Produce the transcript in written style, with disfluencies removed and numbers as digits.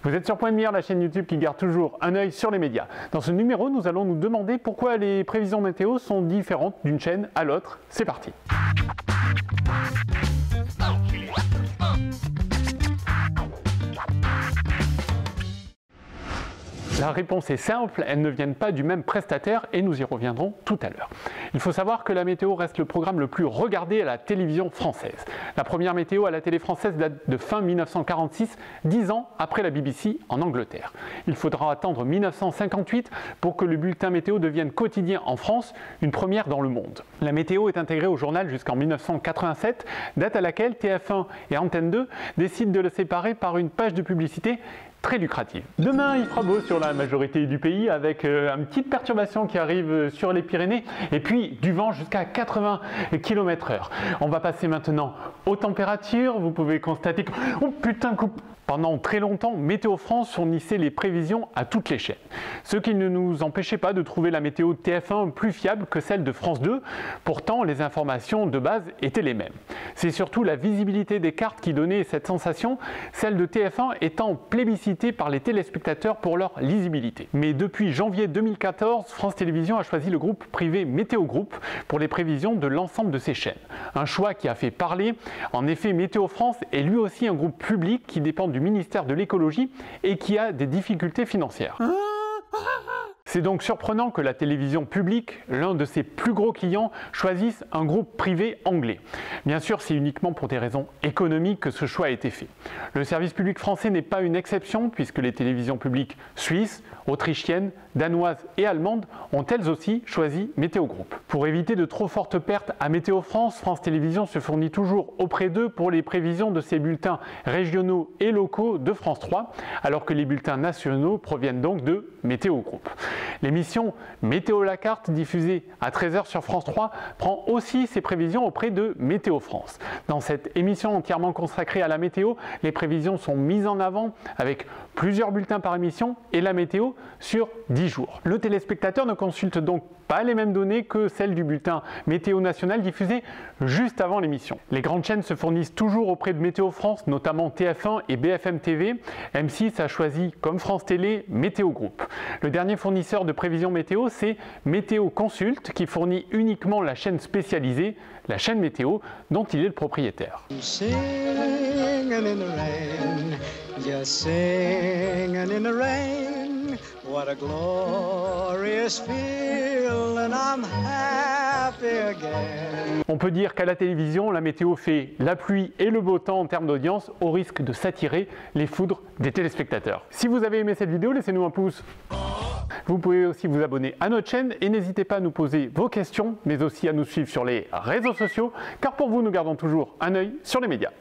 Vous êtes sur Point de Mire, la chaîne YouTube qui garde toujours un œil sur les médias. Dans ce numéro, nous allons nous demander pourquoi les prévisions météo sont différentes d'une chaîne à l'autre. C'est parti! La réponse est simple, elles ne viennent pas du même prestataire et nous y reviendrons tout à l'heure. Il faut savoir que la météo reste le programme le plus regardé à la télévision française. La première météo à la télé française date de fin 1946, 10 ans après la BBC en Angleterre. Il faudra attendre 1958 pour que le bulletin météo devienne quotidien en France, une première dans le monde. La météo est intégrée au journal jusqu'en 1987, date à laquelle TF1 et Antenne 2 décident de le séparer par une page de publicité très lucrative. Demain, il fera beau sur la majorité du pays avec une petite perturbation qui arrive sur les Pyrénées et puis du vent jusqu'à 80 km/h. On va passer maintenant aux températures. Vous pouvez constater que... Oh putain, coupe! Pendant très longtemps, Météo France fournissait les prévisions à toutes les chaînes. Ce qui ne nous empêchait pas de trouver la météo de TF1 plus fiable que celle de France 2. Pourtant, les informations de base étaient les mêmes. C'est surtout la visibilité des cartes qui donnait cette sensation, celle de TF1 étant plébiscitée par les téléspectateurs pour leur lisibilité. Mais depuis janvier 2014, France Télévisions a choisi le groupe privé Météo Group pour les prévisions de l'ensemble de ses chaînes. Un choix qui a fait parler. En effet, Météo France est lui aussi un groupe public qui dépend du ministère de l'écologie et qui a des difficultés financières. C'est donc surprenant que la télévision publique, l'un de ses plus gros clients, choisisse un groupe privé anglais. Bien sûr, c'est uniquement pour des raisons économiques que ce choix a été fait. Le service public français n'est pas une exception puisque les télévisions publiques suisses, autrichiennes, danoises et allemandes ont elles aussi choisi Météo Group. Pour éviter de trop fortes pertes à Météo France, France Télévisions se fournit toujours auprès d'eux pour les prévisions de ces bulletins régionaux et locaux de France 3, alors que les bulletins nationaux proviennent donc de Météo Group. L'émission Météo la carte, diffusée à 13 h sur France 3, prend aussi ses prévisions auprès de Météo France. Dans cette émission entièrement consacrée à la météo, les prévisions sont mises en avant avec plusieurs bulletins par émission et la météo sur 10 jours. Le téléspectateur ne consulte donc pas les mêmes données que celles du bulletin Météo National diffusé juste avant l'émission. Les grandes chaînes se fournissent toujours auprès de Météo France, notamment TF1 et BFM TV. M6 a choisi, comme France Télé, Météo Group. Le dernier fournisseur de prévision météo, c'est Météo Consult, qui fournit uniquement la chaîne spécialisée, la chaîne météo, dont il est le propriétaire. What a glorious feeling, I'm happy again. On peut dire qu'à la télévision, la météo fait la pluie et le beau temps en termes d'audience, au risque de s'attirer les foudres des téléspectateurs. Si vous avez aimé cette vidéo, laissez-nous un pouce. Vous pouvez aussi vous abonner à notre chaîne et n'hésitez pas à nous poser vos questions, mais aussi à nous suivre sur les réseaux sociaux, car pour vous, nous gardons toujours un œil sur les médias.